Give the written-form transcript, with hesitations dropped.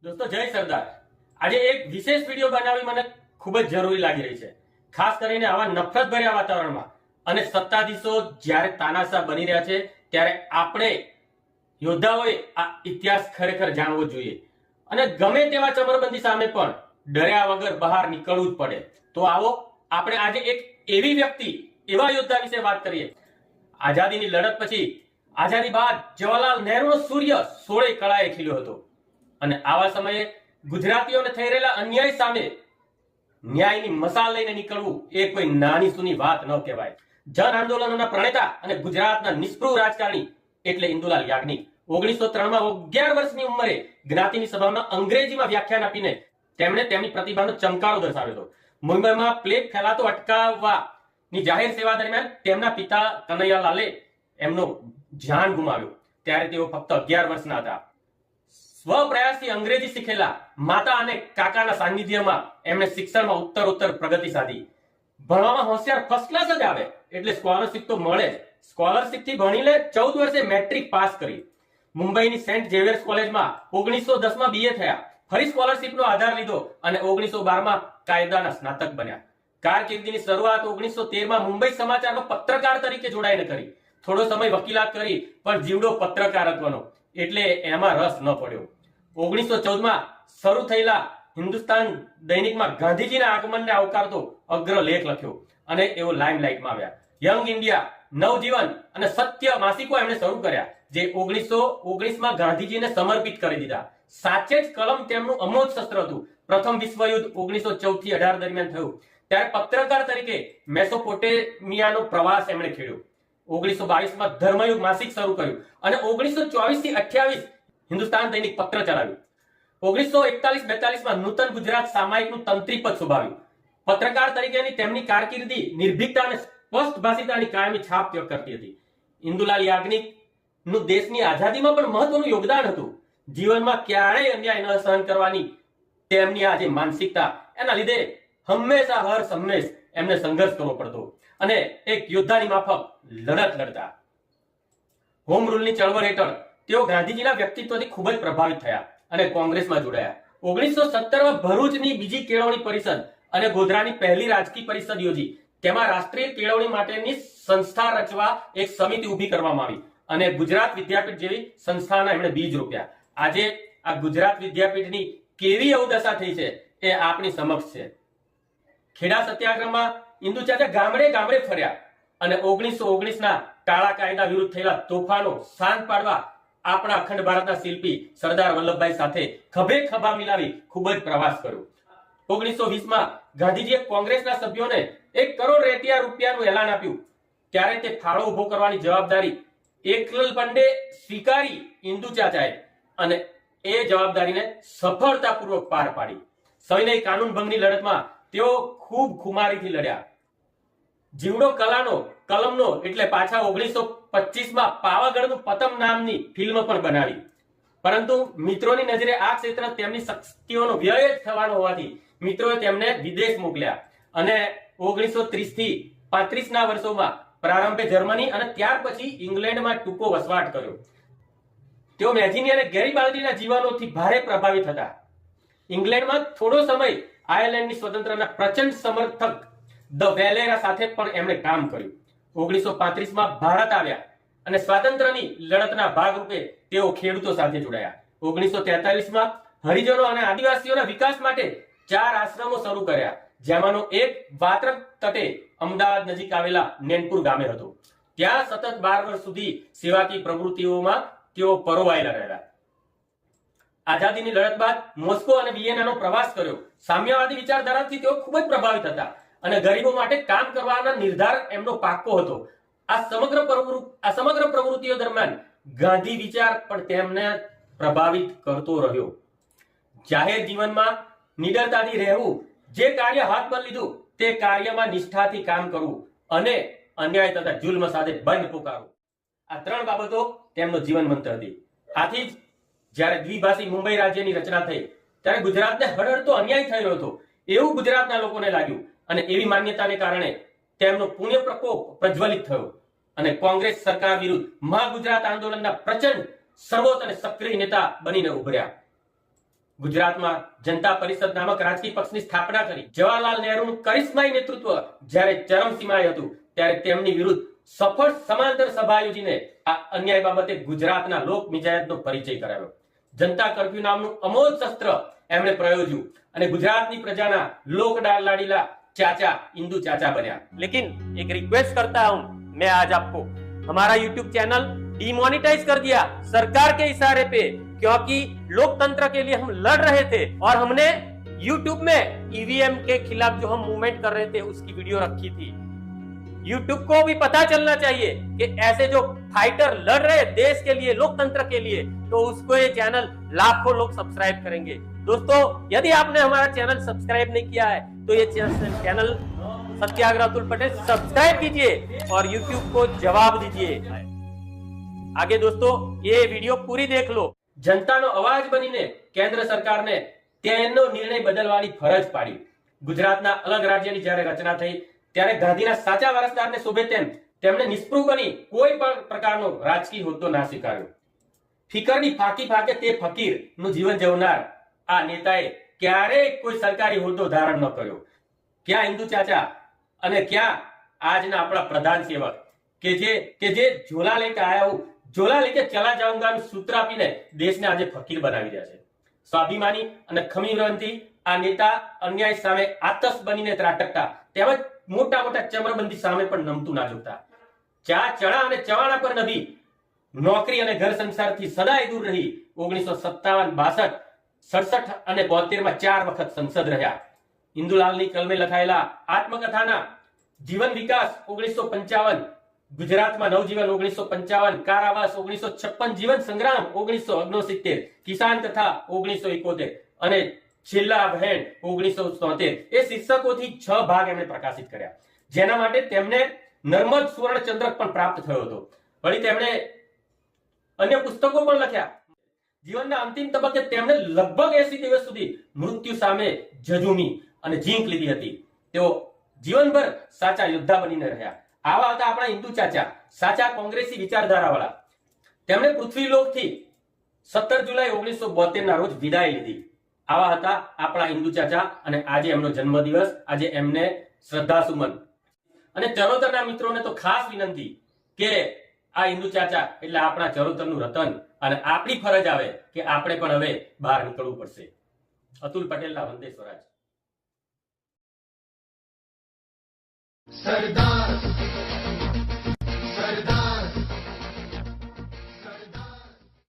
દોસ્તો જય સરદાર. આજે એક વિશેષ વિડીયો બનાવી મને ખૂબ જ જરૂરી લાગી રહી છે, ખાસ કરીને આવા નફરત ભર્યા વાતાવરણમાં અને સત્તાધીશો જ્યારે તાનાશાહ બની રહ્યા છે ત્યારે આપણે યોદ્ધાઓએ આ ઇતિહાસ ખરેખર જાણવો જોઈએ અને ગમે તેવા ચમરબંધી સામે પણ ડર્યા વગર બહાર નીકળવું જ પડે. તો આવો આપણે આજે એક એવી વ્યક્તિ, એવા યોદ્ધા વિશે વાત કરીએ. આઝાદીની લડત પછી, આઝાદી બાદ જવાહરલાલ નહેરુનો સૂર્ય 16 કળાએ ખીલ્યો હતો અને આવા સમયે ગુજરાતીઓને થઈ રહેલા અન્યાય સામે ન્યાયની મસાલ લઈને નીકળવું એ કોઈ નાની સૂની વાત ન કહેવાય. જન આંદોલનોના પ્રણેતા અને ગુજરાતના નિષ્પૃહ રાજકારણી એટલે ઇન્દુલાલ યાજ્ઞિક 1903માં 11 વર્ષની ઉંમરે જ્ઞાતિની સભામાં અંગ્રેજીમાં વ્યાખ્યાન આપીને તેમણે તેમની પ્રતિભાનો ચમકારો દર્શાવ્યો હતો. મુંબઈમાં પ્લેગ ફેલાતો અટકાવવાની જાહેર સેવા દરમિયાન તેમના પિતા કનૈયાલાલે એમનો જાન ગુમાવ્યો ત્યારે તેઓ ફક્ત 11 વર્ષના હતા. સ્વપ્રયાસથી અંગ્રેજી શીખેલા માતા અને કાકાના સાનિધ્યમાં એમણે શિક્ષણમાં ઉત્તરોત્તર પ્રગતિ સાધી. ભણવામાં હોશિયાર ફર્સ્ટ ક્લાસ જ આવે એટલે સ્કોલરશિપ તો મળે જ. સ્કોલરશિપથી ભણીને 14 વર્ષે મેટ્રિક પાસ કરી. મુંબઈની સેન્ટ ઝેવિયર્સ કોલેજમાં 1910માં બીએ થયા. ફરી સ્કોલરશિપનો આધાર લીધો અને 1912માં કાયદાના સ્નાતક બન્યા. કારકિર્દીની શરૂઆત 1913માં મુંબઈ સમાચારમાં પત્રકાર તરીકે જોડાઈને કરી. થોડો સમય વકીલાત કરી પણ જીવડો પત્રકારત્વનો એટલે એમાં રસ ન પડ્યો. 1914માં શરૂ થયેલા હિન્દુસ્તાન દૈનિકમાં ગાંધીજીના આગમનને આવકારતો અગ્રલેખ લખ્યો અને એઓ લાઇમલાઇટમાં આવ્યા. યંગ ઇન્ડિયા, નવજીવન અને સત્ય માસિકો એમણે શરૂ કર્યા જે 1919માં ગાંધીજીને સમર્પિત કરી દીધા. સાચે જ કલમ તેમનું અમોઘ શસ્ત્ર હતું. પ્રથમ વિશ્વયુદ્ધ 1914 થી 18 દરમિયાન થયું ત્યારે પત્રકાર તરીકે મેસોપોટેમિયાનો પ્રવાસ એમણે ખેડ્યો. 1922માં ધર્મયુગ માસિક શરૂ કર્યું અને 1924 થી 28 હિન્દુસ્તાન દૈનિક પત્ર ચલાવ્યું. 1941-42માં નૂતન ગુજરાત સામાયિકનું તંત્રી પદ શોભાવ્યું. પત્રકાર તરીકેની તેમની કારકિર્દી નિર્ભીકતા અને સ્પષ્ટભાષિતાની કાયમી છાપ વ્યક્ત કરતી હતી. ઇન્દુલાલ યાજ્ઞિકનું દેશની આઝાદીમાં પણ મહત્વનું યોગદાન હતું. જીવનમાં ક્યારેય અન્યાય ન સહન કરવાની તેમની આ જે માનસિકતા, એના લીધે હંમેશા હર સંમેશ એમને સંઘર્ષ કરવો પડતો અને એક યોદ્ધાની માફક લડત લડતા. હોમ રૂલની ચળવળ હેઠળ તેઓ ગાંધીજીના વ્યક્તિત્વથી ખૂબ જ પ્રભાવિત થયા અને કોંગ્રેસમાં જોડાયા. 1917માં ભરૂચની બીજી કેળવણી પરિષદ અને ગોધરાની પહેલી રાજકીય પરિષદ યોજી. તેમાં રાષ્ટ્રીય કેળવણી માટેની સંસ્થા રચવા એક સમિતિ ઊભી કરવામાં આવી અને ગુજરાત વિદ્યાપીઠ જેવી સંસ્થાના એમણે બીજ રોપ્યા. આજે આ ગુજરાત વિદ્યાપીઠની કેવી અવદશા થઈ છે એ આપણી સમક્ષ છે. ખેડા સત્યાગ્રહમાં ઇન્દુ ચાચા ગામડે ગામડે ફર્યા અને 1919ના કાળા કાયદા વિરુદ્ધ થયેલા તોફાનો શાંત પાડવા આપણા અખંડ ભારતના શિલ્પી સરદાર વલ્લભભાઈ સાથે ખભે ખભા મિલાવી ખૂબ જ પ્રવાસ કર્યો. 1920માં ગાંધીજીએ કોંગ્રેસના સભ્યોને 1 કરોડ રેટિયા રૂપિયાનું એલાન આપ્યું ત્યારે તે ફાળો ઉભો કરવાની જવાબદારી એકલલ પંડે સ્વીકારી ઇન્દુ ચાચાએ અને એ જવાબદારીને સફળતાપૂર્વક પાર પાડી. સવિનય કાનૂન ભંગની લડતમાં તેઓ ખૂબ ખુમારીથી લડ્યા. જીવડો કલમનો એટલે પાછા 1925માં પાવાગઢનું પતમ નામની ફિલ્મ પણ બનાવી. પરંતુ મિત્રોની નજરે આ ક્ષેત્ર તેમની શક્તિઓનો વ્યય જ થવાનો હોવાથી મિત્રોએ તેમને વિદેશ મોકલ્યા અને 1930 થી 35ના વર્ષોમાં પ્રારંભે જર્મની અને ત્યાર પછી ઇંગ્લેન્ડમાં ટૂંકો વસવાટ કર્યો. તેઓ મેજિની અને ગેરીબાલ્ડીના જીવનોથી ભારે પ્રભાવિત હતા. ઇંગ્લેન્ડમાં થોડો સમય આયર્લેન્ડની સ્વતંત્રતાના પ્રચંડ સમર્થક ધ વેલેરા સાથે પણ એમણે કામ કર્યું. 1935માં ભારત આવ્યા અને સ્વાતંત્ર્યની લડતના ભાગરૂપે તેઓ ખેડૂતો સાથે જોડાયા. 1943માં હરિજનો અને આદિવાસીઓના વિકાસ માટે 4 આશ્રમો શરૂ કર્યા, જેમાંનો એક વાત્રક તટે અમદાવાદ નજીક આવેલા નેનપુર ગામે હતો. ત્યાં સતત 12 વર્ષ સુધી સેવાકીય પ્રવૃત્તિઓમાં તેઓ પરોવાયેલા રહેલા. આઝાદીની લડત બાદ મોસ્કો અને વિયેનાનો પ્રવાસ કર્યો. સામ્યવાદી વિચારધારાથી તેઓ ખૂબ જ પ્રભાવિત હતા અને ગરીબો માટે કામ કરવાના નિર્ધાર એમનો પાક્કો હતો. આ સમગ્ર પ્રવૃત્તિઓ દરમિયાન ગાંધી વિચાર પણ તેમને પ્રભાવિત કરતો રહ્યો. જાહેર જીવનમાં નિડરતાથી રહેવું, જે કાર્ય હાથ પર લીધું તે કાર્યમાં નિષ્ઠાથી કામ કરવું અને અન્યાય તથા જુલ્મ સાથે બંધ પુકારવું, આ 3 બાબતો તેમનો જીવન મંત્ર હતી. આથી જ જ્યારે દ્વિભાષી મુંબઈ રાજ્યની રચના થઈ ત્યારે ગુજરાતને હળહળતો અન્યાય થયો હતો એવું ગુજરાતના લોકોને લાગ્યું અને એવી માન્યતાને કારણે તેમનો પુણ્ય પ્રકોપ પ્રજ્વલિત થયો અને કોંગ્રેસ સરકાર વિરુદ્ધ મહાગુજરાત આંદોલનના પ્રચંડ સર્વોચ્ચ અને સક્રિય નેતા બનીને ઉભર્યા. ગુજરાતમાં જનતા પરિષદ નામક રાજકીય પક્ષની સ્થાપના કરી. જવાહરલાલ નહેરુનું કરિશ્માઈ નેતૃત્વ જ્યારે ચરમસીમાએ હતું ત્યારે તેમની વિરુદ્ધ સફળ સમાંતર સભા યોજીને આ અન્યાય બાબતે ગુજરાતના લોક મિજાજનો પરિચય કરાવ્યો. જનતા કર્ફ્યુ નામનું અમોલ શસ્ત્ર એમણે પ્રયોજ્યું અને ગુજરાતની પ્રજાના લોક લાડીલા चाचा इंदु चाचा बना. लेकिन एक रिक्वेस्ट करता हूं मैं आज आपको, हमारा YouTube चैनल डिमोनेटाइज कर दिया सरकार के इशारे पे, क्योंकि लोकतंत्र के लिए हम लड़ रहे थे और हमने YouTube में ईवीएम के खिलाफ जो हम मूवमेंट कर रहे थे उसकी वीडियो रखी थी. YouTube को भी पता चलना चाहिए कि ऐसे जो फाइटर लड़ रहे देश के लिए, लोकतंत्र के लिए, तो उसको ये चैनल लाखों लोग सब्सक्राइब करेंगे. दोस्तों, यदि आपने हमारा चैनल सब्सक्राइब नहीं किया है तो ये चैनल सत्याग्रह अतुल पटेल सब्सक्राइब कीजिए और YouTube को जवाब दीजिए. आगे दोस्तों ये वीडियो पूरी देख लो. जनताનો અવાજ બનીને કેન્દ્ર સરકારને તેનો નિર્ણય બદલવાની ફરજ પાડી. ગુજરાતના અલગ રાજ્યની જ્યારે રચના થઈ ત્યારે ગાંધીના સાચા વારસદારને શોભે તેમ તેમણે નિષ્પૃહ બની કોઈ પણ પ્રકારનો રાજકીય હોદ્દો ના સ્વીકાર્યો. ફિકરની ફાંકી ફાંકે તે ફકીરનું જીવન જીવનાર આ નેતાએ ક્યારેય કોઈ સરકારી હોદ્દો ધારણ ન કર્યો. ક્યાં ઇન્દુ ચાચા અને ક્યાં આજના આપણા પ્રધાન સેવક કે જે ઝોલા લેકે આયા હું, ઝોલા લેકે ચલા જાઉંગાનું સૂત્ર આપીને દેશને આજે ફકીર બનાવી રહ્યા છે. સ્વાભિમાની અને ખમીરવંતી આ નેતા અન્યાય સામે આતશ બનીને ત્રાટકતા તેમજ મોટા મોટા ચમરબંધી સામે પણ નમતું ના જોતા. ચા ચણા અને ચવાણા પર નભી નોકરી અને ઘર સંસારથી સદાય દૂર રહી 1957, 62, 67 અને 72 માં 4 વખત સંસદ રહ્યા. ઇન્દુલાલની કલમે લખાયેલા આત્મકથાના જીવન વિકાસ 1955, ગુજરાતમાં નવજીવન 1955, કારાવાસ 1956, જીવન સંગ્રામ 1969, કિસાન કથા 1971 અને છેલ્લા બહેન 1973 એ શીર્ષકોથી 6 ભાગ એમણે પ્રકાશિત કર્યા, જેના માટે તેમને નર્મદ સુવર્ણ ચંદ્રક પણ પ્રાપ્ત થયો હતો. વળી તેમણે અન્ય પુસ્તકો પણ લખ્યા. જીવનના અંતિમ તબક્કે તેમણે લગભગ 80 દિવસ સુધી મૃત્યુ સામે ઝઝૂમી અને જીંક લીધી હતી. તેઓ જીવનભર સાચા યોદ્ધા બનીને રહ્યા. આવા હતા આપણા ઇન્દુ ચાચા, સાચા કોંગ્રેસી વિચારધારાવાળા. તેમણે પૃથ્વીલોકથી 17 જુલાઈ 1972 ના રોજ વિદાય લીધી. આવા હતા આપણા ઇન્દુ ચાચા અને આજે એમનો જન્મદિવસ, આજે એમને શ્રદ્ધાસુમન. અને ચરોતરના મિત્રોને તો ખાસ વિનંતી કે આ ઇન્દુ ચાચા એટલે આપણા ચરોતરનું રતન અને આપણી ફરજ આવે કે આપણે પણ હવે બહાર નીકળવું પડશે. અતુલ પટેલના વંદે સ્વરાજ. सरदार